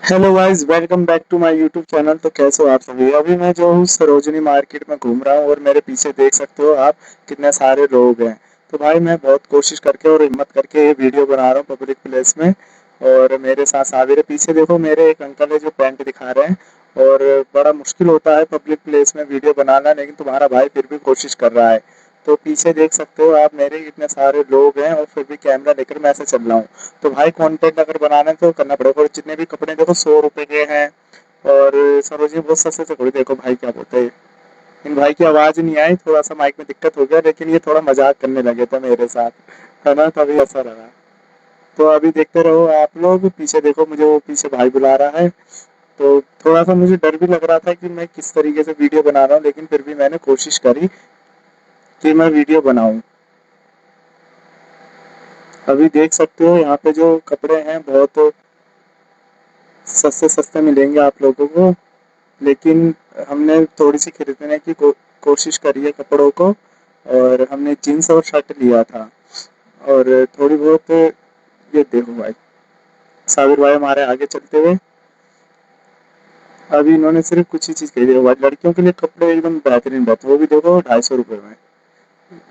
Hello guys, welcome back to my YouTube channel. तो कैसे हो आप सभी? अभी मैं जो हूँ सरोजनी मार्केट में घूम रहा हूँ और मेरे पीछे देख सकते हो आप कितने सारे लोग हैं। तो भाई मैं बहुत कोशिश करके और हिम्मत करके ये वीडियो बना रहा हूँ पब्लिक प्लेस में। और मेरे साथ साथ मेरे पीछे देखो, मेरे एक अंकल है जो पैंट दिखा रहे हैं। और बड़ा मुश्किल होता है पब्लिक प्लेस में वीडियो बनाना, लेकिन तुम्हारा भाई फिर भी कोशिश कर रहा है। तो पीछे देख सकते हो आप, मेरे कितने सारे लोग हैं और फिर भी कैमरा लेकर मैं ऐसे चल रहा हूँ। तो भाई कंटेंट अगर बनाना है तो करना पड़ेगा। और जितने भी कपड़े देखो 100 रुपए के हैं। और सरोजी बहुत सस्ते से, थोड़ी देखो भाई क्या बोलते हैं। इन भाई की आवाज नहीं आई, थोड़ा सा माइक में दिक्कत हो गया, लेकिन ये थोड़ा मजाक करने लगे थे मेरे साथ, है ना, तभी ऐसा लगा। तो अभी देखते रहो आप लोग, पीछे देखो, मुझे वो पीछे भाई बुला रहा है। तो थोड़ा सा मुझे डर भी लग रहा था कि मैं किस तरीके से वीडियो बना रहा हूँ, लेकिन फिर भी मैंने कोशिश करी कि मैं वीडियो बनाऊं। अभी देख सकते हो यहाँ पे जो कपड़े हैं बहुत सस्ते सस्ते मिलेंगे आप लोगों को। लेकिन हमने थोड़ी सी खरीदने की कोशिश करी है कपड़ों को। और हमने जीन्स और शर्ट लिया था। और थोड़ी बहुत, ये देखो भाई, साबिर भाई हमारे आगे चलते हुए। अभी इन्होंने सिर्फ कुछ ही चीज खरीदी है भाई, लड़कियों के लिए कपड़े एकदम बेहतरीन बात, वो भी देखो 250 रुपये में।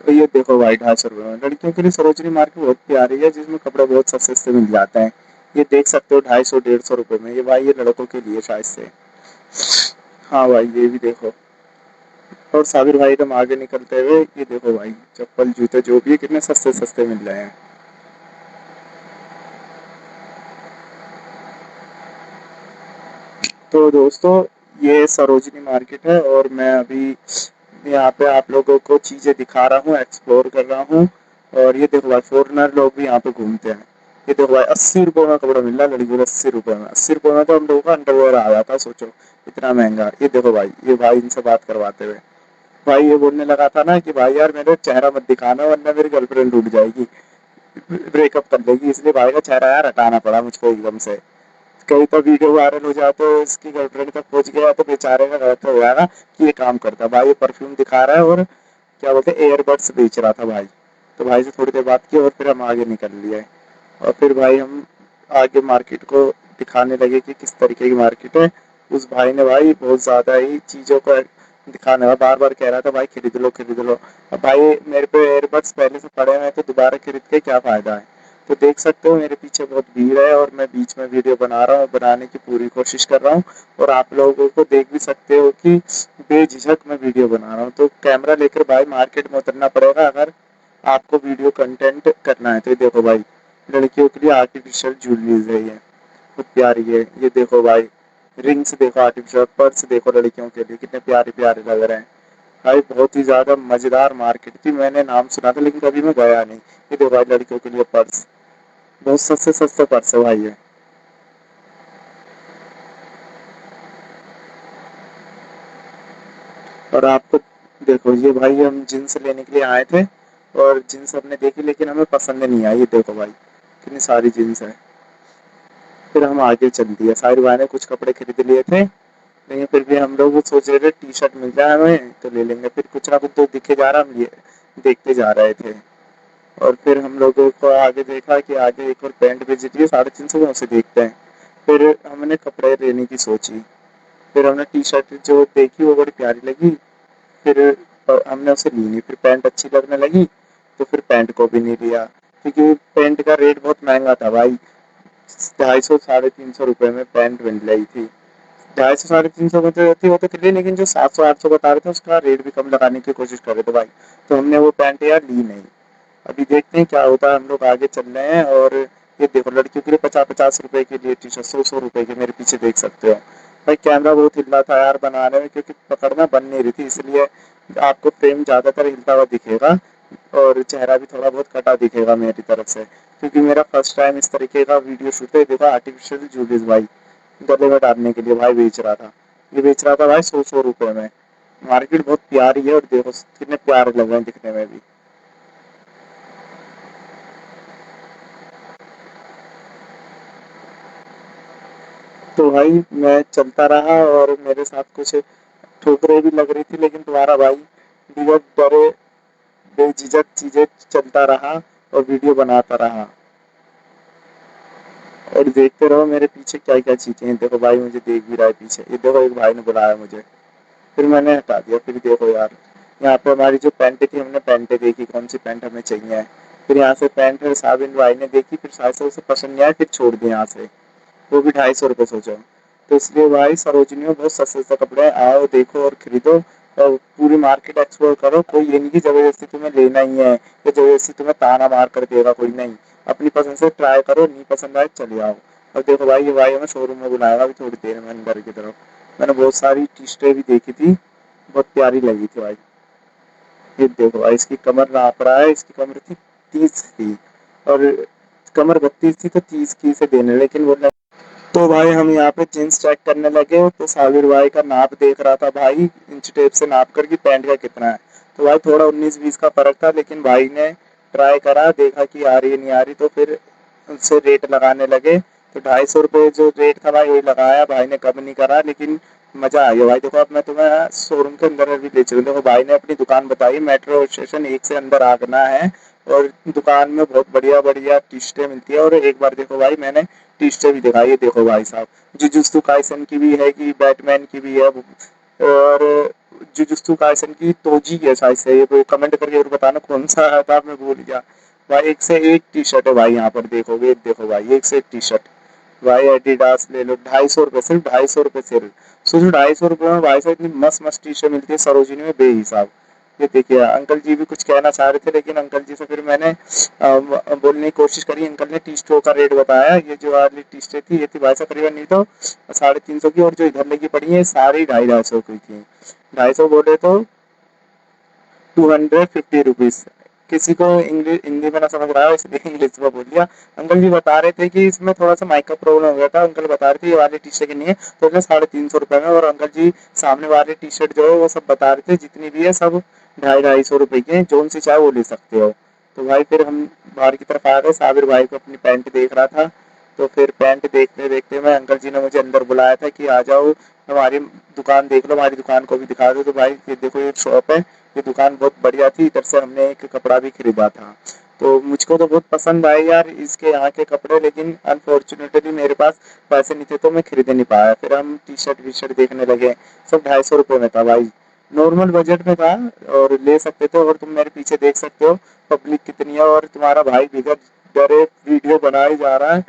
तो ये देखो भाई, 250 रुपये में लड़कियों के लिए सरोजनी मार्केट बहुत प्यारी है, जिसमें कपड़े बहुत सस्ते से मिल जाते हैं। ये देख सकते हो 250 150 रुपये में, ये भाई ये लड़कों के लिए शायद से। हाँ भाई, ये भी देखो। और साबिर भाई एकदम आगे निकलते हुए, ये देखो भाई, चप्पल जूते जो भी है कितने सस्ते सस्ते मिल रहे हैं। तो दोस्तों, ये सरोजनी मार्केट है और मैं अभी यहाँ पे आप लोगों को चीजें दिखा रहा हूँ, एक्सप्लोर कर रहा हूँ। और ये देखो भाई, फॉरेनर लोग भी यहाँ पे घूमते हैं। ये देखो भाई, 80 रुपए में कपड़ा मिल रहा है लड़कियों को। 80 रुपए में, 80 रुपए में तो हम लोगों का अंडरवेयर आ जाता है, सोचो इतना महंगा। ये देखो भाई, ये भाई इनसे बात करवाते हुए, भाई ये बोलने लगा था ना कि भाई यार मेरे चेहरा मत दिखाना वरना मेरी गर्लफ्रेंड टूट जाएगी, ब्रेकअप कर देगी। इसलिए भाई का चेहरा यार हटाना पड़ा मुझको एकदम से। कहीं तो वीडियो वायरल हो जाए तो इसकी गर्लफ्रेंड तक पहुंच गया तो बेचारे का गलत हो जाएगा कि ये काम करता। भाई ये परफ्यूम दिखा रहा है और क्या बोलते हैं, एयरबड्स बेच रहा था भाई। तो भाई से थोड़ी देर बात की और फिर हम आगे निकल लिए। और फिर भाई हम आगे मार्केट को दिखाने लगे कि किस तरीके की मार्केट है। उस भाई ने भाई बहुत ज्यादा ही चीजों को दिखाने लगा, बार बार कह रहा था भाई खरीद लो खरीद लो। अब भाई मेरे पे एयरबड्स पहले से पड़े हुए हैं तो दोबारा खरीद के क्या फायदा है। तो देख सकते हो मेरे पीछे बहुत भीड़ है और मैं बीच में वीडियो बना रहा हूँ, बनाने की पूरी कोशिश कर रहा हूँ। और आप लोगों को देख भी सकते हो कि बेझिझक मैं वीडियो बना रहा हूँ। तो कैमरा लेकर भाई मार्केट में उतरना पड़ेगा अगर आपको वीडियो कंटेंट करना है। तो ये देखो भाई, लड़कियों के लिए आर्टिफिशियल ज्वेलरीज है, ये बहुत प्यारी है। ये देखो भाई, रिंग्स देखो, आर्टिफिशियल पर्स देखो, लड़कियों के लिए कितने प्यारे प्यारे लग रहे हैं। भाई बहुत ही ज्यादा मजेदार मार्केट थी, मैंने नाम सुना था लेकिन कभी मैं गया नहीं। ये देखो भाई, लड़कियों के लिए पर्स, बहुत सस्ते सस्ते पर्स है भाई ये। और आपको देखो, ये भाई हम जींस लेने के लिए आए थे और जींस हमने देखी लेकिन हमें पसंद नहीं आई। ये देखो भाई, कितनी सारी जींस है। फिर हम आगे चल दिए, साहिर भाई ने कुछ कपड़े खरीद लिए थे, लेकिन फिर भी हम लोग सोच रहे थे टी शर्ट मिल जाए हमें तो ले लेंगे। फिर कुछ ना कुछ तो दिखे जा रहा, हम ये देखते जा रहे थे। और फिर हम लोगों को आगे देखा कि आगे एक और पैंट बेच रही है 350 में, उसे देखते हैं। फिर हमने कपड़े लेने की सोची। फिर हमने टी शर्ट जो देखी वो बड़ी प्यारी लगी। फिर हमने उसे ली नहीं, फिर पैंट अच्छी लगने लगी तो फिर पैंट को भी नहीं लिया, क्योंकि पैंट का रेट बहुत महंगा था भाई। 250 350 रुपए में पैंट मिल रही थी। 250 350 में तो थी वो तो थी, लेकिन जो 700 800 बता रहे थे उसका रेट भी कम लगाने की कोशिश कर रहे थे भाई। तो हमने वो पैंट यार ली नहीं। अभी देखते हैं क्या होता है, हम लोग आगे चल रहे हैं। और ये देखो, लड़कियों के लिए 50 50 रुपए के लिए टी शर्ट, 100 100 रुपए के, मेरे पीछे देख सकते हो। भाई कैमरा बहुत हिल रहा था यार बनाने में, क्योंकि पकड़ना बन नहीं रही थी, इसलिए आपको फ्रेम ज्यादातर हिलता हुआ दिखेगा। और चेहरा भी थोड़ा बहुत कटा दिखेगा मेरी तरफ से, क्योंकि मेरा फर्स्ट टाइम इस तरीके का वीडियो शूट है। देखो आर्टिफिशियल जूलिस भाई गले में डालने के लिए भाई बेच रहा था। ये बेच रहा था भाई 100 100 रुपए में। मार्केट बहुत प्यारी है और देखो कितने प्यारे लग रहे हैं दिखने में भी। तो भाई मैं चलता रहा और मेरे साथ कुछ ठोकरें भी लग रही थी, लेकिन तुम्हारा भाई बिना डरे बेझिझक चीजें चलता रहा और वीडियो बनाता रहा। और देखते रहो मेरे पीछे क्या क्या चीजें हैं। देखो भाई मुझे देख भी रहा है पीछे, ये देखो एक भाई ने बुलाया मुझे, फिर मैंने हटा दिया। फिर देखो यार, यहाँ पे हमारी जो पैंट थी, हमने पैंटें देखी कौन सी पैंट हमें चाहिए है। फिर यहाँ से पैंट साबिन भाई ने देखी, फिर शायद से उसे पसंद नहीं आया, फिर छोड़ दिया यहाँ से। वो भी 250 रुपये सोचो। तो इसलिए भाई सरोजनी में बहुत सस्ते सस्ते कपड़े हैं, आओ देखो और खरीदो। और पूरी मार्केट एक्सप्लोर करो। कोई ये नहीं कि जबरदस्ती तुम्हें लेना ही है या जबरदस्ती तुम्हें ताना मार कर देगा, कोई नहीं। अपनी पसंद से ट्राई करो, नहीं पसंद आए चले आओ। और देखो भाई, ये भाई हमें शोरूम में बुलाएगा अभी थोड़ी देर में अंदर की तरफ। मैंने बहुत सारी टी शर्टें भी देखी थी, बहुत प्यारी लगी थी भाई। ये देखो भाई, इसकी कमर नाप रहा है, इसकी कमर थी 30 थी, और कमर 32 थी, तो 30 की से देने, लेकिन वो तो भाई हम यहाँ पे जींस चेक करने लगे, तो साबिर भाई का नाप देख रहा था भाई, इंच टेप से नाप कर कि पैंट का कितना है। तो भाई थोड़ा 19-20 का फर्क था, लेकिन भाई ने ट्राई करा, देखा कि आ रही है नहीं आ रही, तो फिर उनसे रेट लगाने लगे। तो 250 रुपये जो रेट था भाई वही लगाया, भाई ने कम नहीं करा, लेकिन मजा आ गया भाई। देखो अब मैं तुम्हें शोरूम के अंदर भी ले चलूँ। देखो भाई ने अपनी दुकान बताई, मेट्रो स्टेशन 1 से अंदर आना है, और दुकान में बहुत बढ़िया बढ़िया टी शर्टें मिलती है। और एक बार देखो भाई, मैंने टी शर्टें भी दिखाई है, देखो भाई साहब, जुजुत्सु काइसन की भी है, कि बैटमैन की भी है, और जुजुत्सु काइसन की तोजी है शायद से। ये कमेंट करके जरूर बताना कौन सा है, था मैं भूल गया भाई। एक से एक टी शर्ट है भाई, यहाँ पर देखोगे, देखो भाई एक से एक टी शर्ट। भाई एडिडास ले लो, 250 रुपये, सिर्फ 250 रुपये सिर्फ। सोचो 250 रुपये में भाई साहब इतनी मस्त मस्त टी शर्ट मिलती है सरोजिनी में बेहिसाब। ये देखिए, अंकल जी भी कुछ कहना चाह रहे थे, लेकिन अंकल जी से फिर मैंने बोलने की कोशिश करी। अंकल ने टी स्टोर का रेट बताया, ये जो वाली टी शर्ट थी ये थी भाई साहब करीबन, नहीं तो 350 की, और जो इधर लगी पड़ी है सारी 250 की थी। 250 बोले तो 250 रुपीज। किसी को इंग्लिश हिंदी में ना समझ रहा है, इसलिए इंग्लिश में बोल दिया। अंकल जी बता रहे थे कि इसमें थोड़ा सा माइक का प्रॉब्लम हो गया था, अंकल बता रहे थे ये वाली टी शर्ट की नहीं है, तो इसलिए 350 रुपये में। और अंकल जी सामने वाली टी शर्ट जो है वो सब बता रहे थे, जितनी भी है सब 250-250 रुपये की है, जोन सी चाहे वो ले सकते हो। तो भाई फिर हम बाहर की तरफ आ गए, साबिर भाई को अपनी पैंट देख रहा था। तो फिर पैंट देखते देखते में अंकल जी ने मुझे अंदर बुलाया था कि आ जाओ, हमारी दुकान देख लो, हमारी दुकान को भी दिखा दो। तो भाई ये देखो, ये शॉप है, ये दुकान बहुत बढ़िया थी, इधर से हमने एक कपड़ा भी खरीदा था। तो मुझको तो बहुत पसंद आए यार इसके यहाँ के कपड़े, लेकिन अनफॉर्चुनेटली मेरे पास पैसे नहीं थे, तो मैं खरीद नहीं पाया। फिर हम टी शर्ट वी शर्ट देखने लगे, सब 250 रुपये में था भाई, नॉर्मल बजट में था, और ले सकते थे। और तुम मेरे पीछे देख सकते हो पब्लिक कितनी है, और तुम्हारा भाई बिगड़ डरे वीडियो बना ही जा रहा है।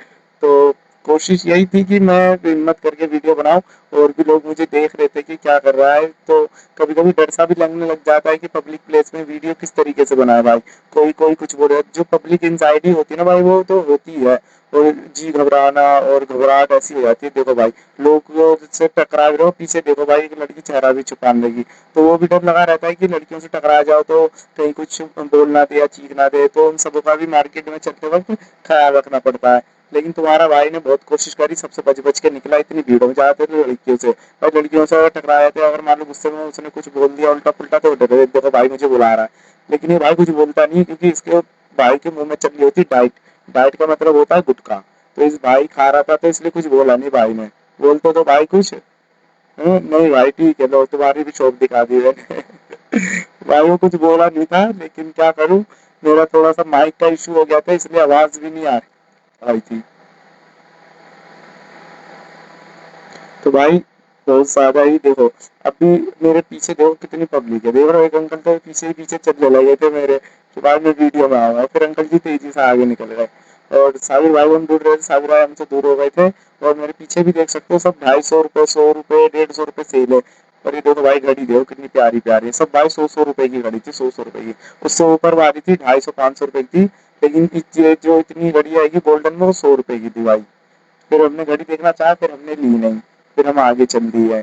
तो कोशिश यही थी कि मैं हिम्मत करके वीडियो बनाऊं, और भी लोग मुझे देख रहे थे कि क्या कर रहा है। तो कभी कभी डर सा भी लगने लग जाता है कि पब्लिक प्लेस में वीडियो किस तरीके से बनाए भाई। कोई कोई कुछ बोले, जो पब्लिक एंजाइटी होती है ना भाई, वो तो होती है। और जी घबराना और घबराहट ऐसी हो जाती है। देखो भाई, लोग से टकरा रहे हो, पीछे देखो भाई एक लड़की चेहरा भी छुपाने लगी, तो वो भी डर लगा रहता है कि लड़कियों से टकरा जाओ तो कहीं कुछ बोल ना दे या चीख ना दे। तो उन सबों का भी मार्केट में चलते वक्त ख्याल रखना पड़ता है। लेकिन तुम्हारा भाई ने बहुत कोशिश करी, सबसे बच बच के निकला, इतनी भीड़ों में जाते थे लड़कियों से, और लड़कियों से अगर टकराए थे, अगर मान लो गुस्से में उसने कुछ बोल दिया उल्टा पुल्टा, तो डरे, देखो भाई मुझे बुला रहा है। लेकिन ये भाई कुछ बोलता नहीं, क्योंकि इसके भाई के मुंह में चल रही होती डाइट। डाइट का मतलब होता है गुटखा। तो इस भाई खा रहा था, तो इसलिए कुछ बोला नहीं भाई ने। बोलते तो भाई कुछ, नहीं भाई ठीक है, लो तुम्हारी भी शॉप दिखा दी मैंने। भाई वो कुछ बोला नहीं था, लेकिन क्या करूं, मेरा थोड़ा सा माइक का इशू हो गया था, इसलिए आवाज भी नहीं आ रही थी। तो भाई बहुत ज्यादा ही देखो, अभी मेरे पीछे देखो कितनी पब्लिक है, देख रहे हो एक अंकल तो पीछे ही पीछे चलने लगे थे मेरे, कि बाद में वीडियो में आऊंगा। फिर अंकल जी तेजी से आगे निकल गए, और साबिर भाई हम दूर रहे थे, साबिर भाई हमसे दूर हो गए थे। और मेरे पीछे भी देख सकते हो, सब 250 रुपये, 100 रुपये, 150 रुपये सेल है। और ये देखो भाई, घड़ी देखो कितनी प्यारी प्यारी है, सब भाई 100-100 रुपए की घड़ी थी, 100-100 रुपए की। उससे ऊपर वाली थी 250-500 रुपए की थी, लेकिन जो इतनी घड़ी आएगी गोल्डन में, वो 100 रुपए की थी भाई। फिर हमने घड़ी देखना चाहा, फिर हमने ली नहीं, फिर हम आगे चल दिए।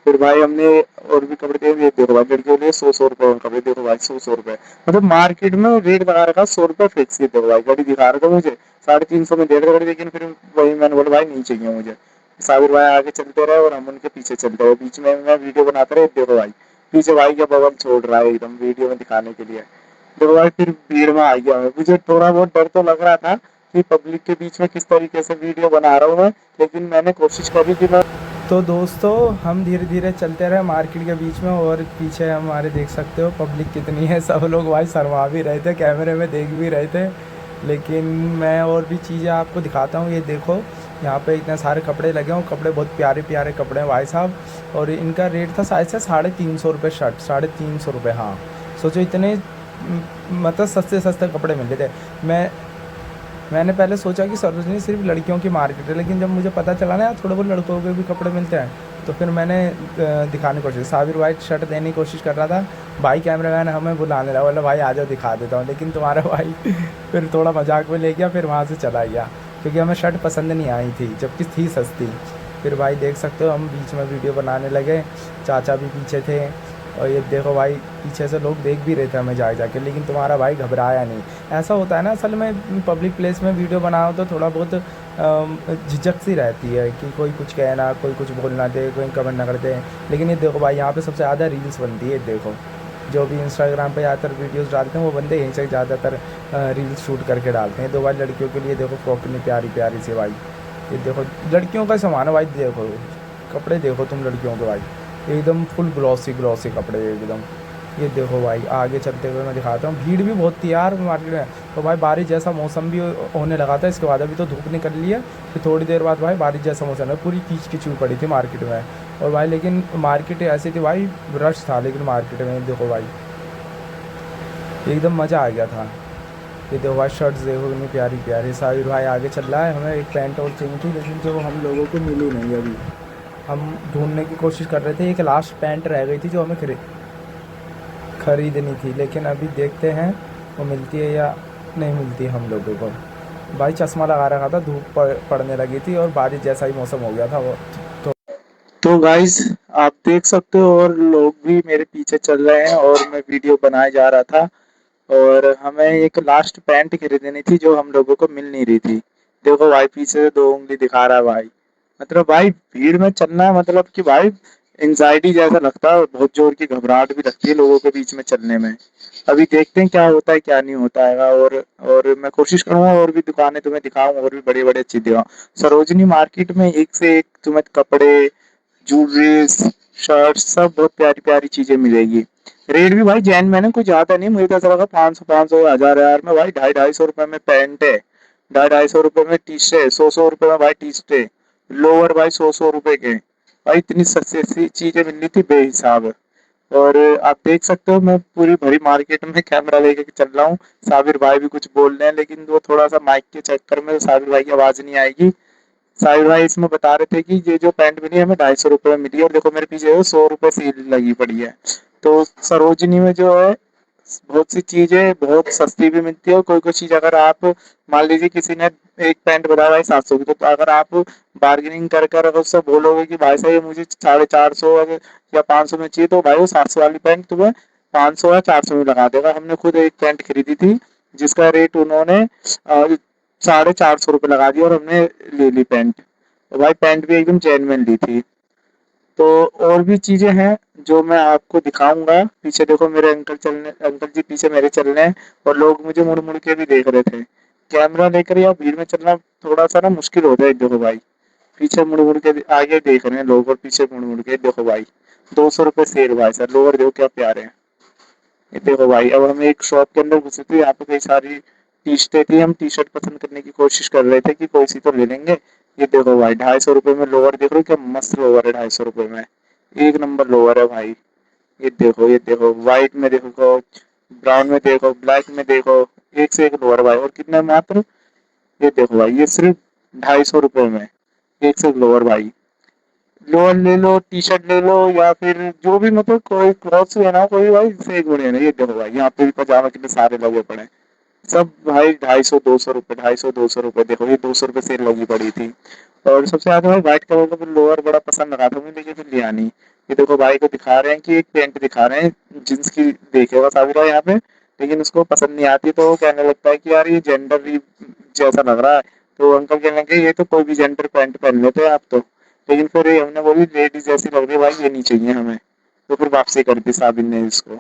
फिर भाई हमने और भी कपड़े देखे, देखो भाई लड़कियों के लिए 100-100 रुपए और कपड़े, देखो भाई 100-100 रुपए, मतलब मार्केट में रेट लगा रखा 100 रुपए फिक्स ही। देखो भाई घड़ी दिखा रहा था मुझे 350 में दे रहे घड़ी, लेकिन फिर वही मैंने बोला भाई नहीं चाहिए मुझे। साबिर भाई आगे चलते रहे, और हम उनके पीछे चलते रहे, बीच में मैं वीडियो बनाते रहे। देखो भाई पीछे भाई का बबल छोड़ रहा है एकदम वीडियो में दिखाने के लिए। देखो भाई फिर भीड़ में आ गया मैं, मुझे थोड़ा बहुत डर तो लग रहा था कि पब्लिक के बीच में किस तरीके से वीडियो बना रहा हूँ मैं, लेकिन मैंने कोशिश करी कि मैं। तो दोस्तों हम धीरे धीरे चलते रहे मार्केट के बीच में, और पीछे हमारे देख सकते हो पब्लिक कितनी है, सब लोग भाई शर्मा भी रहे थे, कैमरे में देख भी रहे थे। लेकिन मैं और भी चीज़ें आपको दिखाता हूँ। ये देखो, यहाँ पे इतने सारे कपड़े लगे हैं, कपड़े बहुत प्यारे प्यारे कपड़े हैं भाई साहब। और इनका रेट था शायद से 350 रुपये शर्ट, 350 रुपये। हाँ, सोचो इतने मतलब सस्ते सस्ते कपड़े मिल रहे थे। मैंने पहले सोचा कि सरोजनी सिर्फ लड़कियों की मार्केट है, लेकिन जब मुझे पता चला ना यार थोड़े बहुत लड़कों के भी कपड़े मिलते हैं, तो फिर मैंने दिखाने की कोशिश, साबिर भाई शर्ट देने की कोशिश कर रहा था। भाई कैमरामैन हमें बुलाने लगा, बोला भाई आ जाओ दिखा देता हूँ, लेकिन तुम्हारा भाई फिर थोड़ा मजाक में ले गया, फिर वहाँ से चला गया, क्योंकि हमें शर्ट पसंद नहीं आई थी, जबकि थी सस्ती। फिर भाई देख सकते हो हम बीच में वीडियो बनाने लगे, चाचा भी पीछे थे। और ये देखो भाई, पीछे से लोग देख भी रहे थे हमें जा के, लेकिन तुम्हारा भाई घबराया नहीं। ऐसा होता है ना, असल में पब्लिक प्लेस में वीडियो बनाओ तो थोड़ा बहुत झिझक सी रहती है कि कोई कुछ कहना, कोई कुछ बोलना दे, कोई कमेंट ना कर दे। लेकिन ये देखो भाई, यहाँ पे सबसे ज़्यादा रील्स बनती है। देखो, जो भी इंस्टाग्राम पे ज़्यादातर वीडियोस डालते हैं वो बंदे यहीं से ज़्यादातर रील्स शूट करके डालते हैं। तो भाई लड़कियों के लिए देखो फ्रॉक कितनी प्यारी प्यारी सी भाई। ये देखो लड़कियों का सामान है भाई, देखो कपड़े देखो तुम लड़कियों के भाई, एकदम फुल ग्लॉसी ग्लॉसी कपड़े एकदम। ये देखो भाई, आगे चलते हुए मैं दिखाता हूँ। भीड़ भी बहुत थी यार मार्केट में। तो भाई बारिश जैसा मौसम भी होने लगा था इसके बाद, अभी तो धूप निकल ली है, फिर थोड़ी देर बाद भाई बारिश जैसा मौसम है, पूरी कीच कीच हुई पड़ी थी मार्केट में। और भाई लेकिन मार्केट ऐसी थी भाई, रश था लेकिन मार्केट में देखो भाई एकदम मज़ा आ गया था। ये देखो भाई शर्ट्स देखो कितनी प्यारी प्यारी। साहिर भाई आगे चल रहा है, हमें एक पैंट और चाहिए थी, लेकिन जो हम लोगों को मिली नहीं अभी। हम ढूंढने की कोशिश कर रहे थे, एक लास्ट पैंट रह गई थी जो हमें खरीदनी थी, लेकिन अभी देखते हैं वो मिलती है या नहीं मिलती हम लोगों को। भाई चश्मा लगा रखा था, धूप पड़ने लगी थी और बारिश जैसा ही मौसम हो गया था वो। तो गाइस, आप देख सकते हो और लोग भी मेरे पीछे चल रहे हैं और मैं वीडियो बनाए जा रहा था। और हमें एक लास्ट पैंट खरीदनी थी जो हम लोगों को मिल नहीं रही थी। देखो भाई पीछे से 2 उंगली दिखा रहा है भाई। मतलब भाई भीड़ में चलना मतलब कि भाई एंजाइटी जैसा लगता है, बहुत जोर की घबराहट भी लगती है लोगों के बीच में चलने में। अभी देखते हैं क्या होता है क्या नहीं होता है। और मैं कोशिश करूंगा और भी दुकानें तुम्हें दिखाऊं, और भी बड़े बड़े चीज दिखाऊं। सरोजनी मार्केट में एक से एक तुम्हें कपड़े, जूलरीज, शर्ट्स सब बहुत प्यारी प्यारी चीजें मिलेगी। रेट भी भाई जैन मैंने कुछ ज्यादा नहीं, मुझे तो ऐसा लगा 500 हजार यार में भाई 250 250 रुपए में पैंट है, 250 250 रुपए में टी शर्ट, 100 100 रुपए में भाई टी शर्ट, लोअर भाई 100 100 रुपए के। भाई इतनी सस्ती सस्ती चीजें मिल रही थी बेहिसाब। और आप देख सकते हो मैं पूरी भरी मार्केट में कैमरा लेके चल रहा हूँ। साबिर भाई भी कुछ बोल रहे हैं, लेकिन वो थोड़ा सा माइक के चक्कर में साबिर भाई की आवाज नहीं आएगी। साहिल भाई इसमें बता रहे थे कि ये जो पैंट मिली है हमें 250 रुपये में मिली है, और देखो मेरे पीछे 100 रुपये सेल लगी पड़ी है। तो सरोजनी में जो है बहुत सी चीजें बहुत सस्ती भी मिलती है, और कोई कोई चीज अगर आप मान लीजिए किसी ने एक पैंट बताया भाई 700 की, तो अगर आप बार्गेनिंग कर कर अगर उससे बोलोगे कि भाई साहब ये मुझे 450 या 500 में चाहिए, तो भाई वो 700 वाली पैंट तुम्हें 500 या 400 में लगा देगा। हमने खुद एक पैंट खरीदी थी जिसका रेट उन्होंने 450 रुपये लगा दिया, और हमने ले ली पैंट। तो भाई पैंट भी एकदम जेन्युइन ली थी। तो और भी चीजें हैं जो मैं आपको दिखाऊंगा। पीछे देखो मेरे अंकल जी पीछे मेरे चल रहे हैं, और लोग मुझे मुड़ मुड़ के भी देख रहे थे। कैमरा लेकर या भीड़ में चलना थोड़ा सा ना मुश्किल होता है। देखो भाई पीछे मुड़ मुड़ के आगे देख रहे हैं लोग, और पीछे मुड़ मुड़ के देखो भाई 200 रुपये सेल भाई सर, लोअर देखो क्या प्यारे हैं। ये देखो भाई अब हम एक शॉप के अंदर घुसे थे, यहाँ पे कई सारी टी शर्टें थी, हम टी शर्ट पसंद करने की कोशिश कर रहे थे कि कोई सी तो ले लेंगे। ये देखो भाई 250 रुपये में लोअर देख रहे हो, क्या मस्त लोअर है 250 रुपये में, एक नंबर लोअर है भाई। ये देखो व्हाइट में देखो, ब्राउन में देखो, ब्लैक में देखो, एक से एक लोअर भाई। और कितने में मात्र, ये देखो भाई ये सिर्फ 250 रुपये में एक से एक लोअर भाई। लोअर ले लो, टी शर्ट ले लो, या फिर जो भी मतलब कोई क्लॉथ्स लेना कोई भाई से एक बढ़िया नहीं। ये देखो भाई यहाँ पे भी पजामा कितने सारे लगे पड़े हैं, सब भाई 250 200 रुपये, 250 200 रुपये। देखो ये 200 रुपये सेल लगी पड़ी थी। और सबसे ज्यादा भाई व्हाइट कलर का लोअर बड़ा पसंद लगा था मुझे, लेकिन फिर लिया नहीं। ये देखो भाई को दिखा रहे हैं कि एक पैंट दिखा रहे हैं जींस की, देखेगा साबिरा यहाँ पे, लेकिन उसको पसंद नहीं आती, तो वो कहने लगता है कि यार ये जेंडर जैसा लग रहा है। तो अंकल कहने लगे ये तो कोई भी जेंडर पैंट पहन लेते हैं आप तो। लेकिन फिर ये हमने बोली लेडीज जैसी लग रही है भाई, ये नहीं चाहिए हमें। तो फिर वापसी कर दी साबिर ने इसको।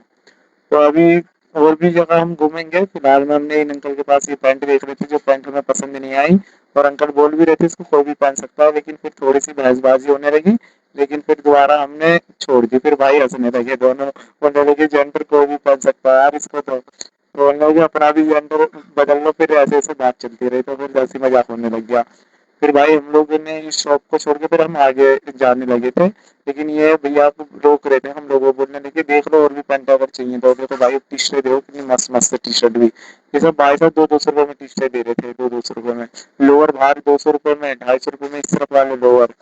तो अभी और भी जगह हम घूमेंगे। फिलहाल में हमने इन अंकल के पास ये पैंट देख रहे थे जो पैंट हमें पसंद नहीं आई, और अंकल बोल भी रहे थे इसको कोई भी पहन सकता है, लेकिन फिर थोड़ी सी बहसबाजी होने लगी। लेकिन फिर दोबारा हमने छोड़ दी, फिर भाई हंसने लगे दोनों, बोलने लगे जेंडर कोई भी पहन सकता है यार इसको तो। बोलना कि अपना भी जेंडर बदल लो, फिर ऐसे ऐसे बात चलती रही, तो फिर ऐसी मजाक होने लग गया। फिर भाई हम लोगों ने इस शॉप को छोड़ के फिर हम आगे जाने लगे थे, लेकिन ये भैया को रोक रहे थे हम लोगों को, बोलने लगे देख लो और भी पैंट अगर चाहिए तो। देखो भाई टी शर्ट देखो कितनी मस्त मस्त टी शर्ट भी, ये सब भाई साहब 200-200 रुपए में टी शर्ट दे रहे थे, 200-200 रुपए में। लोअर बाहर 200 रुपए में, 250 रुपए में, इस तरफ वाले लोअर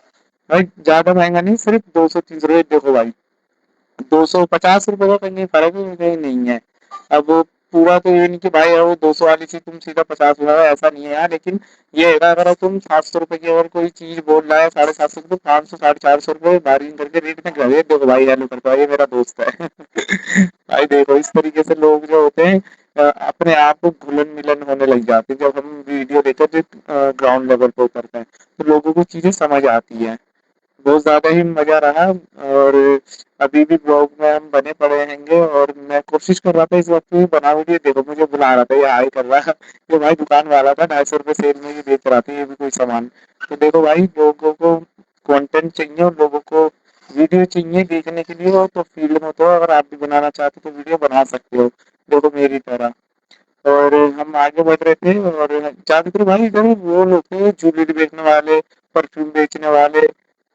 भाई ज्यादा महंगा नहीं, सिर्फ 200-300 रुपए। देखो भाई 250 रुपए का कहीं फर्क ही कहीं नहीं है। अब वो पूरा तो ये नहीं कि भाई वो 200 वाली चीज तुम सीधा 50 में लगाओ, ऐसा नहीं है यार, लेकिन ये है ना, अगर तुम 700 रुपए की अगर कोई चीज बोल रहा है 750 की, तो 500 450 रुपए बार्गेनिंग करके रेट में कर दे। देखो भाई हेलो करता है, ये मेरा दोस्त है। भाई देखो इस तरीके से लोग जो होते हैं अपने आप को घुलन मिलन होने लग जाते हैं। जब हम वीडियो देखते हैं ग्राउंड लेवल पे उतरते हैं, तो लोगों को चीजें समझ आती है। बहुत ज़्यादा ही मज़ा रहा। और अभी भी ब्लॉग में हम बने पड़े हैंगे, और मैं कोशिश कर रहा था इस वक्त भी बना वीडियो। देखो मुझे बुला रहा था, ये हाय कर रहा, ये भाई दुकान वाला था, 250 रुपये सेल में ही बेच रहा था ये भी कोई सामान। तो देखो भाई लोगों को कंटेंट चाहिए, और लोगों को वीडियो चाहिए देखने के लिए हो, तो फील्ड में तो अगर आप भी बनाना चाहते हो तो वीडियो बना सकते हो, देखो मेरी तरह। और हम आगे बढ़ रहे थे, और ज्यादातर भाई इधर वो लोग थे ज्वेलरी बेचने वाले, परफ्यूम बेचने वाले।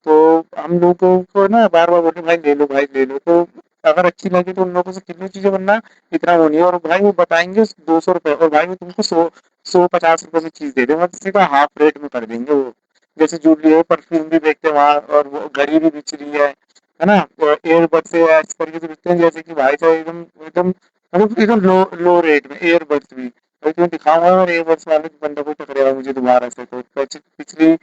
तो हम लोगों को ना बार बार बोलते भाई ले लो भाई ले लो, तो अगर अच्छी लगे तो उन लोगों से कितनी चीजें बनना, इतना वो नहीं है। और भाई वो बताएंगे 200 रुपए, और भाई वो तुमको 150 रुपए की चीज दे देंगे, मतलब सीधा हाफ रेट में कर देंगे वो। जैसे ज्वेलरी है, परफ्यूम भी बेचते हैं वहाँ, और वो घड़ी भी बिच रही है ना। एयरबड से इस तरीके से बिकते हैं, जैसे कि भाई साहब एकदम एकदम मतलब एकदम लो लो रेट में एयरबड्स भी। अभी तुम्हें दिखाऊंगा, और एयरबड्स वाले बंदे को टकरेगा मुझे दोबारा से, तो पिछली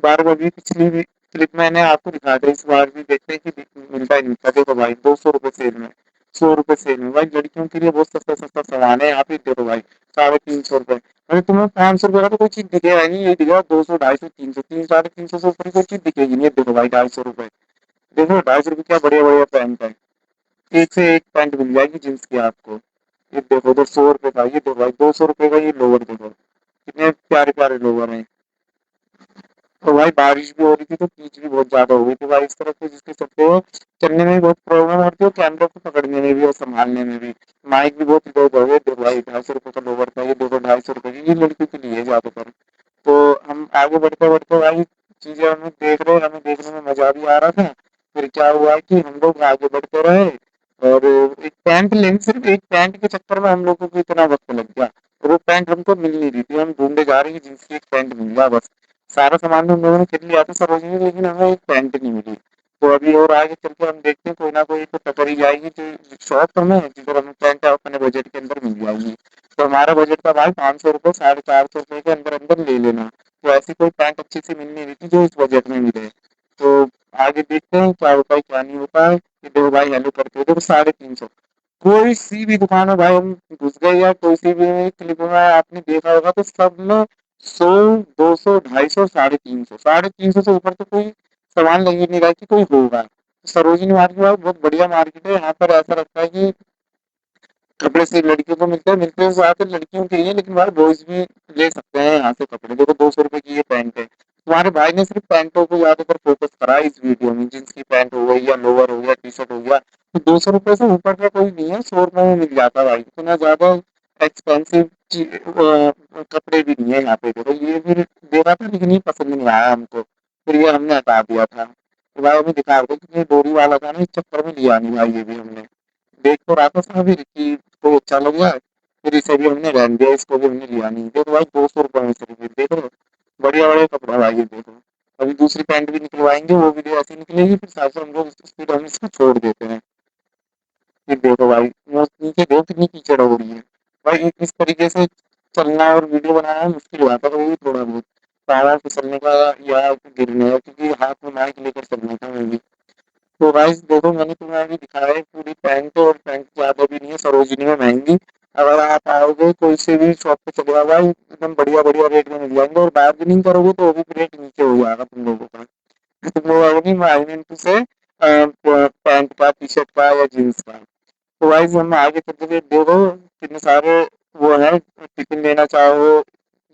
बार में भी, पिछली भी क्लिप मैंने आपको दिखा दिया, इस बार भी देखते हैं कि मिलता ही नहीं मिलता। देखो भाई 200 रुपए सेल में, 100 रुपए सेल में, भाई लड़कियों के लिए बहुत सस्ता सस्ता सामान है यहाँ पे। देखो भाई 350 रुपए, अरे तुम्हें 500 रुपए का तो कोई चीज दिखेगा नहीं, ये दिखेगा 200 250 300, 300 350 से ऊपर की कोई चीज दिखेगी नहीं। देखो भाई 250 रुपए, देखो 250 रुपए क्या बढ़िया बढ़िया पैंट है, एक से एक पैंट मिल जाएगी जींस की आपको। ये देखो उधर 100 रुपए का, ये देखो भाई 200 रुपए का ये लोअर देखो, कितने प्यारे प्यारे लोअर हैं। तो भाई बारिश भी हो रही थी, तो कीच भी बहुत ज्यादा हो गई थी भाई इस तरफ से, जिसके चलते वो चलने में भी बहुत प्रॉब्लम होती है, और कैमरे को पकड़ने में भी और संभालने में भी। माइक भी बहुत इधर उधर हो गए। देखो भाई 250 रुपए का लोअर था, ये देखो 250 रुपए की, ये लड़कियों के लिए है ज्यादातर। तो हम आगे बढ़ते बढ़ते भाई चीजें हमें देख रहे, हमें देखने में मजा भी आ रहा था। फिर क्या हुआ कि हम लोग आगे बढ़ते रहे, और एक पैंट लेने, सिर्फ एक पैंट के चक्कर में हम लोगों को इतना वक्त लग गया। और वो पैंट हमको मिल नहीं रही थी, हम ढूंढे जा रहे हैं कि जींस की एक पैंट मिल जाए बस। सारा सामान तो हम लोगों ने खरीद लिया था सरोजनी, लेकिन हमें एक पैंट नहीं मिली। तो अभी और आगे चल के हम देखते हैं, कोई ना कोई तो टकर ही जाएगी, जो शॉप हमें जिधर हमें पैंट अपने बजट के अंदर मिल जाएगी। तो हमारा बजट था भाई 500 रुपये, 450 रुपये के अंदर अंदर ले लेना। तो ऐसी कोई पैंट अच्छी सी मिल नहीं रही थी जो इस बजट में मिले। तो आगे देखते हैं क्या होता है क्या नहीं होता है। ये दो भाई हेलो करते हो, देखो 350, कोई सी भी दुकान है भाई, हम घुस गए या कोई सी भी क्लिप में आपने देखा होगा, तो सब में 100 200 250 350, 350 से ऊपर तो कोई सामान लग ही नहीं रहा कि कोई होगा। सरोजिनी मार्केट भाई बहुत बढ़िया मार्केट है, यहाँ पर ऐसा लगता है कि कपड़े सिर्फ लड़कियों को मिलते हैं, मिलते हैं ज्यादातर लड़कियों के लिए, लेकिन भाई बॉयज भी ले सकते हैं यहाँ से कपड़े। देखो 200 रुपए की ये पैंट है, तुम्हारे भाई ने सिर्फ पैंटों को ज्यादातर फोकस करा है इस वीडियो में। जींस की पैंट हो गई, या लोअर हो गया, टी शर्ट हो गया, तो 200 रुपए से ऊपर का कोई नहीं है, 100 रुपए में मिल जाता है भाई। इतना ज्यादा एक्सपेंसिव कपड़े भी नहीं है यहाँ पे। देखो ये फिर देखा था, लेकिन ये पसंद नहीं आया हमको, फिर ये हमने हटा दिया था। तो भाई अभी दिखा रहे थे कि ये डोरी वाला था ना, इस चक्कर में लिया नहीं भाई, ये भी हमने देख तो रहा था साबिर कि इसको अच्छा लग रहा है, फिर इसे भी हमने रहने दिया, इसको भी हमने लिया नहीं। देखो भाई 200 रुपए में सिर्फ ये देख लो, बढ़िया बढ़िया कपड़ा भाई ये देखो। अभी दूसरी पैंट भी निकलवाएंगे, वो भी ऐसी निकलेगी, फिर साथ में हम लोग स्पीड हम इसको छोड़ देते हैं। फिर देखो भाई वो नीचे देखो कितनी कीचड़ हो रही है। भाई इस तरीके से चलना और वीडियो बनाना मुश्किल हुआ था कभी थोड़ा बहुत, पहाड़ फिसलने का या गिरने का, क्योंकि हाथ में माइक लेकर चलना था मैं भी। तो गाइस देखो मैंने तुम्हें अभी दिखाया है पूरी पैंट, और पैंट ज्यादा भी नहीं है, सरोजिनी में महंगी। अगर आप आओगे कोई से भी शॉप पे चले जाओ भाई, एकदम बढ़िया बढ़िया रेट में मिल जाएंगे, और बार्गेनिंग करोगे तो वो भी रेट नीचे हो जाएगा तुम लोगों का। तुम लोग आओगे माइनेंटू से पैंट का, टी शर्ट का, या जीन्स का। तो गाइस हम आगे चलते हुए देखो कितने सारे वो है, टिफिन लेना चाहो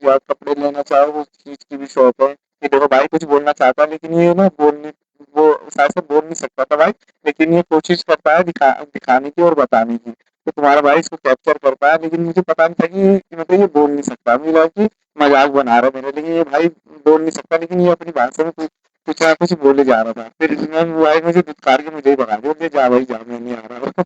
या कपड़े लेना चाहो, उस चीज की भी शॉप है। ये देखो भाई कुछ बोलना चाहता है, लेकिन ये ना बोलने, वो शायद से बोल नहीं सकता था भाई, लेकिन ये कोशिश करता है दिखाने की और बताने की। तो तुम्हारा भाई इसको कैप्चर कर पाया, लेकिन मुझे पता नहीं था कि मतलब ये बोल नहीं सकता। मुझे लगा कि मजाक बना रहा है मेरे, लेकिन ये भाई बोल नहीं सकता, लेकिन ये अपनी भाषा में कुछ ना कुछ बोले जा रहा था। फिर इसने भाई मुझे धुतकार के मुझे ही भगा दिया, बोले, जा भाई जा, मैं नहीं आ रहा।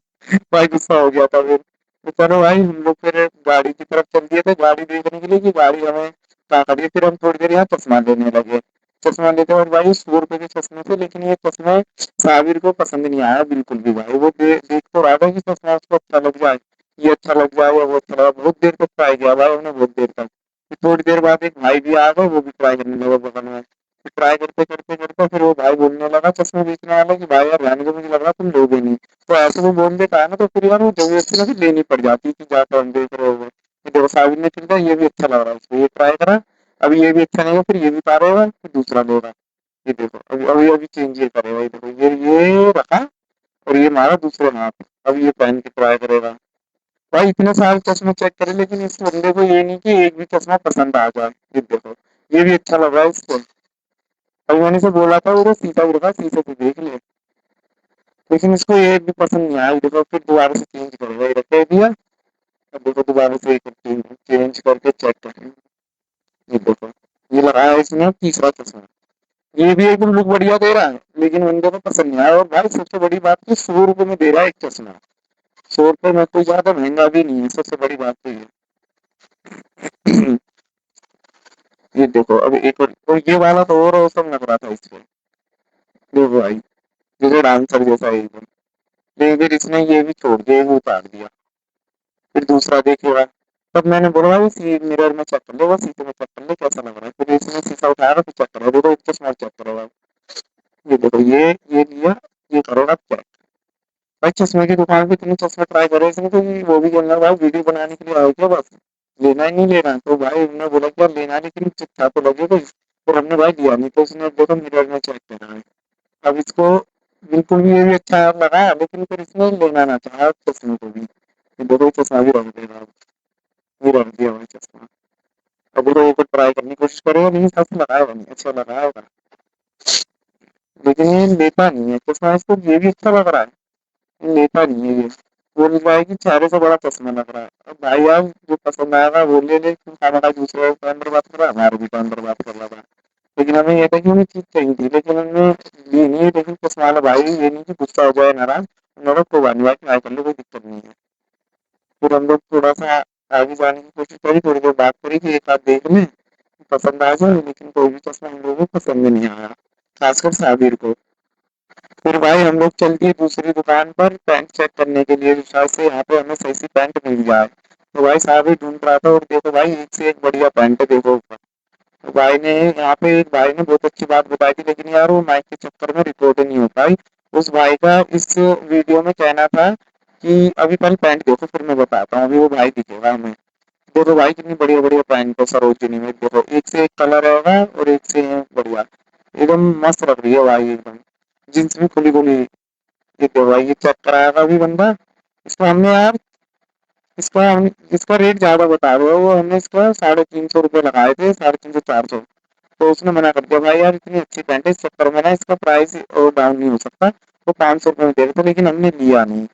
भाई गुस्सा हो गया था फिर। तो चलो भाई हम लोग फिर गाड़ी की तरफ चल दिए थे, गाड़ी देखने के लिए कि गाड़ी हमें कहाँ खड़ी है। फिर हम थोड़ी देर यहाँ चश्मा लेने लगे। चश्मा लेते और भाई 100 रुपए के चश्मे थे, लेकिन ये चश्मे साबिर को पसंद नहीं आया बिल्कुल भी भाई। वो देख तो रहा था कि चश्मा उसको अच्छा लग जाए, ये अच्छा लग जाए या वो अच्छा लगा। बहुत देर तक ट्राई किया भाई हमने, बहुत देर तक। फिर थोड़ी देर बाद एक भाई भी आ गए, वो भी ट्राई करने लगा बगल में। फिर ट्राई करते करते करते फिर वो भाई बोलने लगा चश्मे बेचने वाला कि भाई यार रहने दो, मुझे लग रहा तुम लोगे नहीं। तो ऐसे वो बोल देता है ना, तो फिर यार वो जबरदस्ती ना फिर लेनी पड़ जाती कि जाकर हम देख रहे हो। कि देखो साबिर ने चुन ये भी अच्छा लग रहा है उसको, ये ट्राई करा। अभी ये भी अच्छा नहीं है, फिर ये भी पा रहेगा, फिर दूसरा लेगा। ये देखो अभी अभी अभी चेंज ये करेगा, ये देखो ये रखा और ये मारा दूसरे हाथ। अब ये पहन के ट्राई करेगा। भाई इतने सारे चश्मे चेक करे, लेकिन इस बंदे को ये नहीं कि एक भी चश्मा पसंद आ जाए। ये देखो ये भी अच्छा लग रहा है इसको। अभी मैंने से बोला था वो शीशा उड़का, शीशे से देख ले, लेकिन इसको एक भी पसंद नहीं आया। देखो फिर दोबारा से चेंज करेगा, ये रख दिया। अब देखो दोबारा से चेंज करके चेक करें। ये देखो ये लगाया इसने तीसरा चश्मा। ये भी एकदम लुक बढ़िया दे रहा है, लेकिन बंदे को पसंद नहीं आया। और भाई सबसे बड़ी बात कि 100 रुपए में दे रहा है एक चश्मा। 100 रुपए में कोई ज्यादा महंगा भी नहीं है, सबसे बड़ी बात तो ये। ये देखो अब एक और ये वाला तो और औसम लग रहा था इसमें। देखो भाई जैसे डांसर जैसा है एकदम। लेकिन फिर इसने ये भी छोड़ दिया, ये भी उतार दिया। फिर दूसरा देखेगा। तब मैंने बोला भाई मिरर में चेक कर ले, वो शीशे में चेक कर ले कैसा लग रहा है। फिर इसने शीशा उठाया तो चेक करो, देखो एक चश्मा चेक करो। ये देखो ये लिया, ये करो आप चेक। भाई चश्मे की दुकान पे इतने चश्मे ट्राई करे इसने, तो वो भी बोलना भाई वीडियो बनाने के लिए आओ क्या बस, लेना ही नहीं लेना। तो भाई हमने बोला कि यार लेना, लेकिन चिट्ठा तो लगे कोई। और हमने भाई दिया नहीं, तो उसने देखो मिरर में चेक करा है। अब इसको बिल्कुल भी ये भी अच्छा लगा, लेकिन फिर इसने लेना ना चाहा चश्मे को भी। ये देखो ये चश्मा भी रख देगा, ये रख दिया भाई चश्मा। अब वो एक ट्राई करने की कोशिश करेगा, लेकिन सबसे लगाएगा नहीं, अच्छा लगाएगा लेकिन ये लेता नहीं है चश्मा। इसको ये भी अच्छा लग रहा है, लेता नहीं है ये। बोल रहा है कि चेहरे से बड़ा चश्मा लग रहा है। अब भाई यार जो पसंद आएगा वो ले ले, क्यों खाना का दूसरे के अंदर बात कर रहा है, हमारे भी तो अंदर बात कर रहा था। लेकिन हमें ये था कि हमें चीज चाहिए थी, लेकिन हमने ली नहीं। लेकिन चश्मा वाला भाई ये नहीं कि गुस्सा हो जाए नाराज, उन्होंने कोई बात नहीं भाई, ट्राई कर लो, कोई दिक्कत नहीं है। फिर हम लोग थोड़ा सा आगे जाने की कोशिश करी, थोड़ी देर बात करी कि एक आध देख लें, पसंद आ जाए। लेकिन कोई भी चश्मा हम लोगों को पसंद नहीं आया, खासकर साबिर को। फिर भाई हम लोग चल दिए दूसरी दुकान पर पैंट चेक करने के लिए, शायद से यहाँ पे हमें सही सी पैंट मिल जाए। तो भाई साहब ही ढूंढ रहा था, और देखो भाई एक से एक बढ़िया पैंट है, देखो ऊपर। तो भाई ने यहाँ पे एक भाई ने बहुत अच्छी बात बताई थी, लेकिन यार वो माइक के चक्कर में रिकॉर्ड नहीं हो पाई। उस भाई का इस वीडियो में कहना था कि अभी पहले पैंट देखो फिर मैं बताता हूँ। अभी वो भाई दिखेगा हमें। देखो भाई कितनी बढ़िया बढ़िया पैंट है सरोजिनी में, देखो एक से एक कलर रहेगा और एक से एक बढ़िया, एकदम मस्त लग रही है भाई एकदम। जींस भी खुली खुली। ये देखो भाई ये चेक कराएगा अभी बंदा। इसको हमने यार इसका रेट ज्यादा बता रहे हो, वो हमने इसका 350 रुपये लगाए थे, 350 400। तो उसने मना कर दिया भाई यार इतनी अच्छी पैंट है, इस चक्कर में ना इसका प्राइस और डाउन नहीं हो सकता। वो 500 रुपये में दे रहे थे, लेकिन हमने लिया नहीं।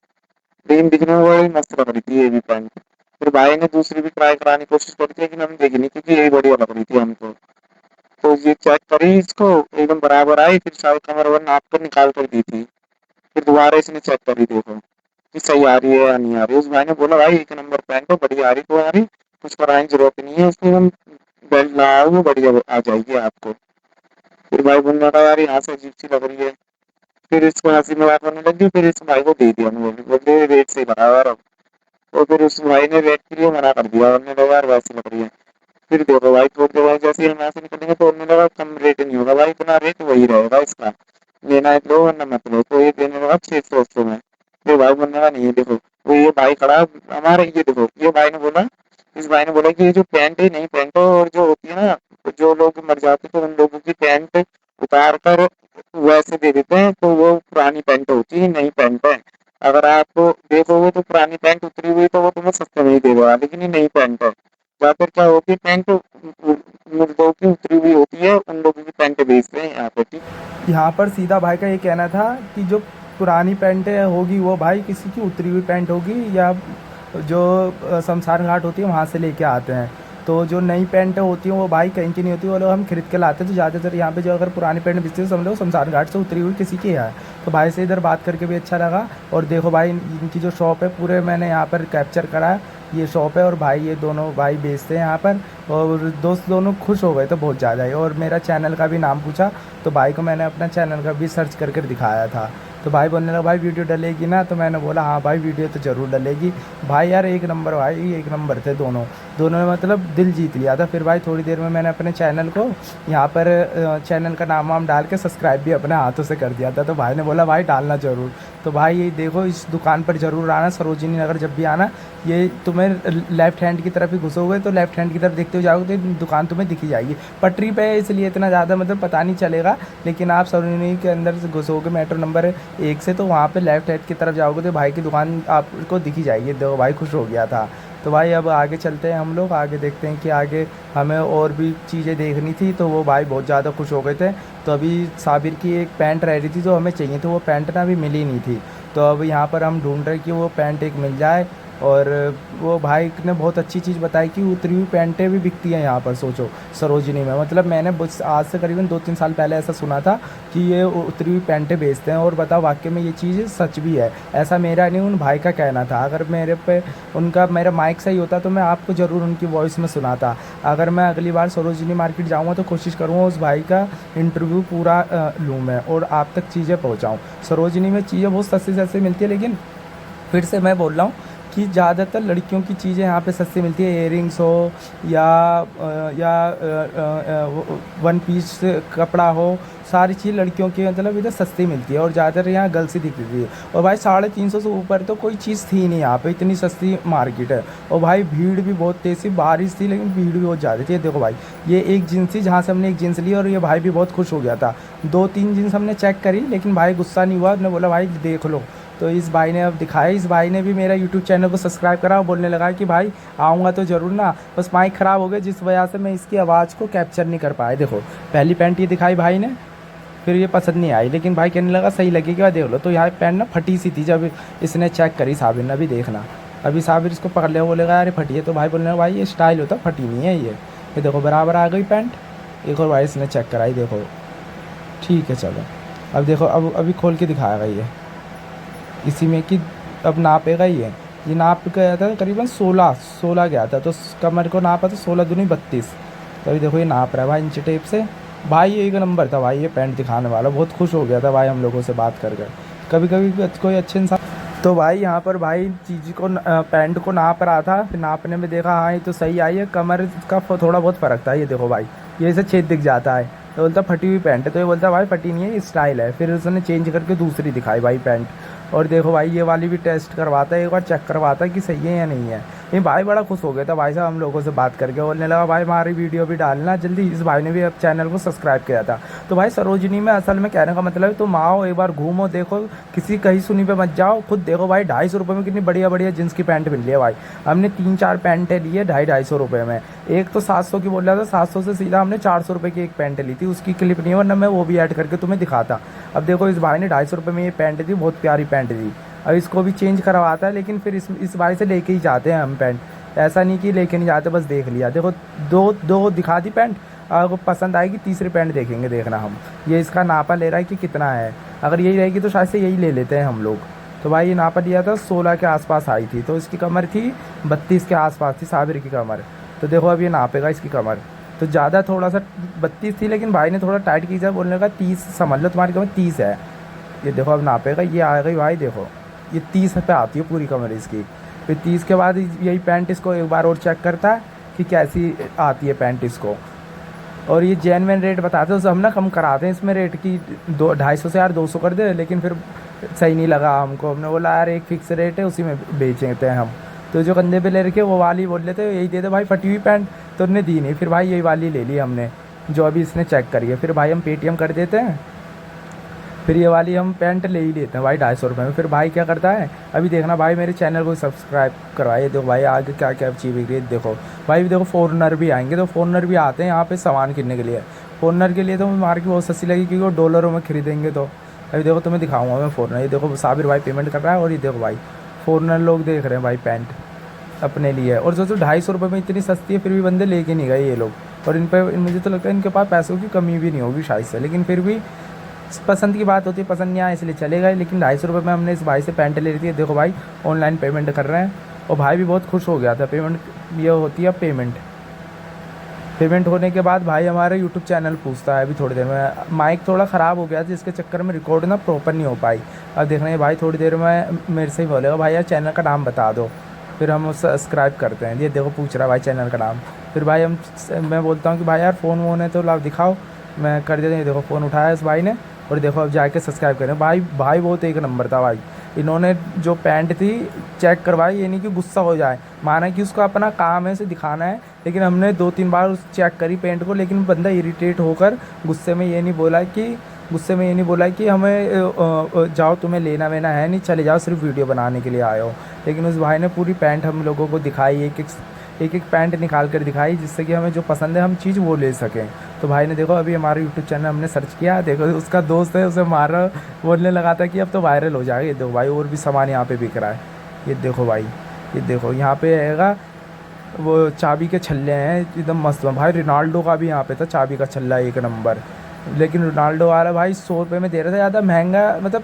लेकिन दिखने में बड़ी मस्त लग रही थी ये भी पैंट। फिर भाई ने दूसरी भी ट्राई कराने की कोशिश करी थी, लेकिन हम देखी नहीं, क्योंकि यही बढ़िया लग रही थी हमको। तो ये चेक करी इसको, एकदम बराबर आई। फिर शायद कमर वर नाप कर निकाल कर दी थी। फिर दोबारा इसने चेक करी, देखो कि सही आ रही है या नहीं आ रही है। उस भाई ने बोला भाई एक नंबर पैंट है, बढ़िया आ रही, तो आ रही, कुछ कराने की जरूरत नहीं है, उसमें हम बेल्ट लगाओगे बढ़िया आ जाएगी आपको। फिर भाई बोलने लगा यार यहाँ से अजीब सी लग रही है। फिर इसको हंसी मजाक करने लगी, फिर इस भाई को दे दिया हमने, बोले रेट से लगा यार अब। और फिर उस भाई ने रेट के लिए मना कर दिया, हमने लगा यार वैसी लग रही है। फिर देखो भाई थोड़ी देर बाद जैसे ही हम यहाँ से निकलेंगे, तो हमने लगा कम रेट नहीं होगा भाई, इतना रेट वही रहेगा इसका, लेना है लो वरना मत लो। तो ये देने लगा 600 में। फिर भाई बोलने लगा नहीं देखो, तो ये भाई खड़ा हमारे, ये देखो ये भाई ने बोला, इस भाई ने बोला कि ये जो पैंट है नई पैंट है, और जो होती है ना, जो लोग मर जाते हैं तो उन लोगों की पैंट उतार कर वैसे दे देते हैं, तो वो पुरानी पैंट होती है, नई पैंट है। अगर आप देखोगे तो पुरानी पैंट उतरी हुई तो वो तुम्हें सस्ते में ही देगा, लेकिन ये नई पैंट है। या फिर क्या होती है पैंट मुर्दों की उतरी हुई होती है, उन लोगों की पैंट बेचते हैं यहाँ पे, ठीक। यहाँ पर सीधा भाई का ये कहना था कि जो पुरानी पैंटें होगी वो भाई किसी की उतरी हुई पैंट होगी, या जो शमशान घाट होती है वहाँ से लेके आते हैं। तो जो नई पैंटें होती हैं वो भाई कहीं की नहीं होती, वो लोग हम खरीद के लाते हैं। तो ज़्यादातर यहाँ पे जो अगर पुरानी पैंट बेचते हैं समझ लो शमशान घाट से उतरी हुई किसी की है। तो भाई से इधर बात करके भी अच्छा लगा। और देखो भाई इनकी जो शॉप है पूरे मैंने यहाँ पर कैप्चर करा है, ये शॉप है। और भाई ये दोनों भाई बेचते हैं यहाँ पर, और दोस्त दोनों खुश हो गए तो बहुत ज़्यादा ही। और मेरा चैनल का भी नाम पूछा तो भाई को मैंने अपना चैनल का भी सर्च करके दिखाया था। तो भाई बोलने लगा भाई वीडियो डलेगी ना, तो मैंने बोला हाँ भाई वीडियो तो ज़रूर डलेगी। भाई यार एक नंबर, भाई एक नंबर थे दोनों दोनों ने मतलब दिल जीत लिया था। फिर भाई थोड़ी देर में मैंने अपने चैनल को यहाँ पर चैनल का नाम वाम डाल के सब्सक्राइब भी अपने हाथों से कर दिया था। तो भाई ने बोला भाई डालना ज़रूर। तो भाई ये देखो इस दुकान पर ज़रूर आना, सरोजिनी नगर जब भी आना। ये तुम्हें लेफ्ट हैंड की तरफ ही घुसोगे तो लेफ्ट हैंड की तरफ देखते हुए जाओगे तो दुकान तुम्हें दिखी जाएगी। पटरी पे है इसलिए इतना ज़्यादा मतलब पता नहीं चलेगा, लेकिन आप सरोजिनी के अंदर से घुसोगे मेट्रो नंबर 1 से, तो वहाँ पे लेफ्ट हैंड की तरफ जाओगे तो भाई की दुकान आपको दिखी जाएगी। देखो भाई खुश हो गया था। तो भाई अब आगे चलते हैं हम लोग, आगे देखते हैं कि आगे हमें और भी चीज़ें देखनी थी। तो वो भाई बहुत ज़्यादा खुश हो गए थे। तो अभी साबिर की एक पैंट रह रही थी जो हमें चाहिए थी, वो पैंट ना अभी मिली नहीं थी। तो अब यहाँ पर हम ढूंढ रहे कि वो पैंट एक मिल जाए। और वो भाई ने बहुत अच्छी चीज़ बताई कि उतरी हुई पैंटें भी बिकती हैं यहाँ पर, सोचो सरोजिनी में। मतलब मैंने आज से करीबन 2-3 साल पहले ऐसा सुना था कि ये उतरी हुई पैंटें बेचते हैं। और बताओ वाकई में ये चीज़ सच भी है। ऐसा मेरा नहीं उन भाई का कहना था। अगर मेरे पे मेरा माइक सही होता तो मैं आपको ज़रूर उनकी वॉइस में सुनाता। अगर मैं अगली बार सरोजिनी मार्केट जाऊँगा तो कोशिश करूँगा उस भाई का इंटरव्यू पूरा लूँ मैं और आप तक चीज़ें पहुँचाऊँ। सरोजिनी में चीज़ें बहुत सस्ती सस्ती मिलती है, लेकिन फिर से मैं बोल रहा हूँ कि ज़्यादातर लड़कियों की चीज़ें यहाँ पे सस्ती मिलती है। इयरिंग्स हो या वन पीस कपड़ा हो, सारी चीज़ लड़कियों की मतलब इधर सस्ती मिलती है। और ज़्यादातर यहाँ गर्ल्स ही दिखती है। और भाई 350 से ऊपर तो कोई चीज़ थी नहीं यहाँ पे, इतनी सस्ती मार्केट है। और भाई भीड़ भी बहुत तेज़ थी, बारिश थी लेकिन भीड़ भी बहुत ज़्यादा थी। देखो भाई ये एक जीन्स थी जहाँ से हमने एक जीन्स ली और ये भाई भी बहुत खुश हो गया था। 2-3 जीन्स हमने चेक करी लेकिन भाई गुस्सा नहीं हुआ, उसने बोला भाई देख लो। तो इस भाई ने अब दिखाया, इस भाई ने भी मेरा यूट्यूब चैनल को सब्सक्राइब करा और बोलने लगा कि भाई आऊँगा तो ज़रूर ना, बस माइक ख़राब हो गया जिस वजह से मैं इसकी आवाज़ को कैप्चर नहीं कर पाया। देखो पहली पैंट ये दिखाई भाई ने, फिर ये पसंद नहीं आई, लेकिन भाई कहने लगा सही लगेगा देख लो। तो यहाँ पैंट ना फटी सी थी, जब इसने चेक करी साबिर ने, अभी देखना अभी साबिर इसको पकड़ लिया, बोलेगा अरे फटी है। तो भाई बोलने लगा भाई ये स्टाइल होता, फटी नहीं है ये देखो बराबर आ गई पैंट। एक और भाई इसने चेक कराई, देखो ठीक है चलो। अब देखो अब अभी खोल के दिखाएगा ये इसी में कि अब नापेगा ये नाप गया था करीबन 16 गया था। तो कमर को नापा तो 16 दूनी 32। तो अभी देखो ये नाप रहा है भाई इंच टेप से। भाई एक नंबर था भाई ये पैंट दिखाने वाला, बहुत खुश हो गया था भाई हम लोगों से बात कर कर। कभी कभी कोई अच्छे इंसान। तो भाई यहाँ पर भाई चीज़ को पैंट को नाप रहा था, फिर नापने में देखा हाँ ये तो सही आई है, कमर का थोड़ा बहुत फ़र्क था। ये देखो भाई ये इसे छेद दिख जाता है, तो बोलता फटी हुई पैंट है। तो ये बोलता भाई फटी नहीं है ये स्टाइल है। फिर उसने चेंज करके दूसरी दिखाई भाई पैंट। और देखो भाई ये वाली भी टेस्ट करवाता है, एक बार चेक करवाता है कि सही है या नहीं है। ये भाई बड़ा खुश हो गया था भाई साहब हम लोगों से बात करके, बोलने लगा भाई हमारी वीडियो भी डालना जल्दी। इस भाई ने भी अब चैनल को सब्सक्राइब किया था। तो भाई सरोजिनी में असल में कहने का मतलब है तुम आओ एक बार घूमो, देखो किसी कहीं सुनी पे मत जाओ, खुद देखो भाई 250 रुपये में कितनी बढ़िया बढ़िया जींस की पैंट मिल रही है भाई। हमने 3-4 पैंटें ली है 250 रुपये में। एक तो 700 की बोल रहा था, 700 से सीधा हमने 400 रुपये की एक पैंट ली थी, उसकी क्लिप नहीं है वरना मैं वो भी ऐड करके तुम्हें दिखाता। अब देखो इस भाई ने 250 रुपये में ये पैंट थी, बहुत प्यारी पैंट थी। अब इसको भी चेंज करवाता है, लेकिन फिर इस भाई से लेके ही जाते हैं हम पैंट, ऐसा नहीं कि लेके नहीं जाते, बस देख लिया। देखो दो दिखा दी पैंट, अगर पसंद आएगी तीसरी पैंट देखेंगे, देखना हम। ये इसका नापा ले रहा है कि कितना है, अगर यही रहेगी तो शायद से यही ले लेते हैं हम लोग। तो भाई ये नापा लिया था 16 के आसपास आई थी, तो इसकी कमर थी 32 के आसपास थी साबिर की कमर। तो देखो अब ये नापेगा इसकी कमर, तो ज़्यादा थोड़ा सा 32 थी, लेकिन भाई ने थोड़ा टाइट किया, बोलने लगा 30 समझ लो तुम्हारी कमर 30 है। ये देखो अब नापेगा, ये आ गई भाई, देखो ये 30 पे आती है पूरी कमर इसकी। फिर 30 के बाद यही पैंट इसको एक बार और चेक करता है कि कैसी आती है पैंट इसको। और ये जेन्युइन रेट बताते हैं, तो हम ना कम कराते हैं इसमें रेट की, 250 से यार 200 कर दे, लेकिन फिर सही नहीं लगा हमको। हमने बोला यार एक फिक्स रेट है उसी में बेचते हैं हम। तो जो कंधे पे ले रखे वो वाली बोल लेते यही दे दे भाई फटी हुई पैंट, तो उन्होंने दी नहीं। फिर भाई यही वाली ले ली हमने जो अभी इसने चेक करी है। फिर भाई हम पेटीएम कर देते हैं, फिर ये वाली हम पैंट ले ही लेते हैं भाई 250 रुपये में। फिर भाई क्या करता है, अभी देखना भाई मेरे चैनल को सब्सक्राइब करवाइए। देखो भाई आगे क्या क्या चीज़ बिक रही है, देखो भाई देखो फॉरनर भी आएंगे, तो फॉरनर भी आते हैं यहाँ पे सामान किनने के लिए। फॉरनर के लिए तो मार्केट बहुत सस्ती लगी क्योंकि वो डॉलरों में खरीदेंगे, तो अभी देखो तुम्हें दिखाऊंगा मैं फ़ॉरनर, ये देखो साबिर भाई पेमेंट कर रहा है और ये देखो भाई फ़ॉरनर लोग देख रहे हैं भाई पैंट अपने लिए। और सोचो 250 में इतनी सस्ती है, फिर भी बंदे लेके नहीं गए ये लोग। और इन पर मुझे तो लगता है इनके पास पैसों की कमी भी नहीं होगी शायद से, लेकिन फिर भी पसंद की बात होती है, पसंद नहीं आया इसलिए चले गए। लेकिन 250 में हमने इस भाई से पैंट ले ली थी। देखो भाई ऑनलाइन पेमेंट कर रहे हैं और भाई भी बहुत खुश हो गया था। पेमेंट ये होती है पेमेंट होने के बाद भाई हमारे यूट्यूब चैनल पूछता है अभी थोड़ी देर में। माइक थोड़ा ख़राब हो गया था जिसके चक्कर में रिकॉर्ड ना प्रॉपर नहीं हो पाई। अब देख रहे हैं भाई थोड़ी देर में मेरे से ही बोलेगा भाई यार चैनल का नाम बता दो, फिर हम सब्सक्राइब करते हैं। ये देखो पूछ रहा है भाई चैनल का नाम। फिर भाई मैं बोलता हूँ कि भाई यार फ़ोन वोन है तो लाओ दिखाओ, मैं कर देता हूँ। ये देखो फ़ोन उठाया इस भाई ने और देखो अब जाके सब्सक्राइब करें। भाई बहुत एक नंबर था भाई। इन्होंने जो पैंट थी चेक करवाई, ये नहीं कि गुस्सा हो जाए, माना कि उसका अपना काम है उसे दिखाना है, लेकिन हमने 2-3 बार उस चेक करी पेंट को, लेकिन बंदा इरिटेट होकर गुस्से में ये नहीं बोला कि हमें जाओ तुम्हें लेना वेना है नहीं, चले जाओ सिर्फ वीडियो बनाने के लिए आए हो। लेकिन उस भाई ने पूरी पैंट हम लोगों को दिखाई, एक पैंट निकाल कर दिखाई, जिससे कि हमें जो पसंद है हम चीज़ वो ले सकें। तो भाई ने देखो अभी हमारे यूट्यूब चैनल हमने सर्च किया, देखो उसका दोस्त है उसे मारा, बोलने लगा था कि अब तो वायरल हो जाएगा। ये देखो भाई और भी सामान यहाँ पे बिक रहा है। ये देखो भाई, ये देखो यहाँ पे आएगा वो चाबी के छल्ले हैं एकदम मस्त भाई। रोनाल्डो का भी यहाँ पे था चाबी का छल्ला एक नंबर, लेकिन रोनाल्डो वाला भाई 100 रुपये में दे रहा था। ज़्यादा महंगा मतलब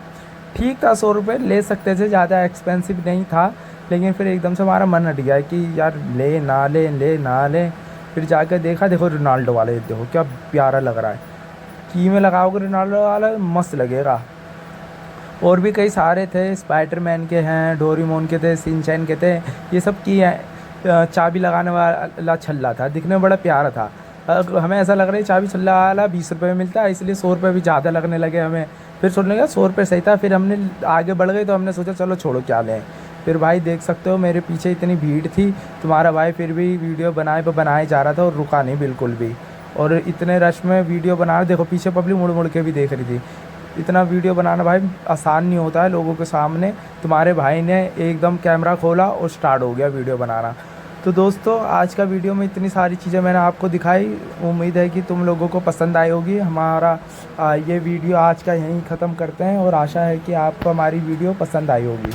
ठीक था, 100 रुपये ले सकते थे, ज़्यादा एक्सपेंसिव नहीं था। लेकिन फिर एकदम से हमारा मन हट गया कि यार ले ना ले। फिर जाकर देखा, देखो रोनाल्डो वाले, देखो क्या प्यारा लग रहा है। की में लगाओगे रोनाल्डो वाला मस्त लगेगा। और भी कई सारे थे, स्पाइडरमैन के हैं, डोरेमोन के थे, शिनचैन के थे, ये सब की है। चाबी लगाने वाला छल्ला था, दिखने में बड़ा प्यारा था। हमें ऐसा लग रहा है चाबी छल्ला वाला 20 रुपये में मिलता है, इसलिए 100 रुपये भी ज़्यादा लगने लगे हमें। फिर सोचने लगा 100 रुपये सही था, फिर हमने आगे बढ़ गए तो हमने सोचा चलो छोड़ो क्या लें। फिर भाई देख सकते हो मेरे पीछे इतनी भीड़ थी, तुम्हारा भाई फिर भी वीडियो बनाए जा रहा था और रुका नहीं बिल्कुल भी। और इतने रश में वीडियो बना, देखो पीछे पब्लिक मुड़ मुड़ के भी देख रही थी। इतना वीडियो बनाना भाई आसान नहीं होता है लोगों के सामने। तुम्हारे भाई ने एकदम कैमरा खोला और स्टार्ट हो गया वीडियो बनाना। तो दोस्तों आज का वीडियो में इतनी सारी चीज़ें मैंने आपको दिखाई, उम्मीद है कि तुम लोगों को पसंद आई होगी। हमारा ये वीडियो आज का यहीं ख़त्म करते हैं और आशा है कि आपको हमारी वीडियो पसंद आई होगी।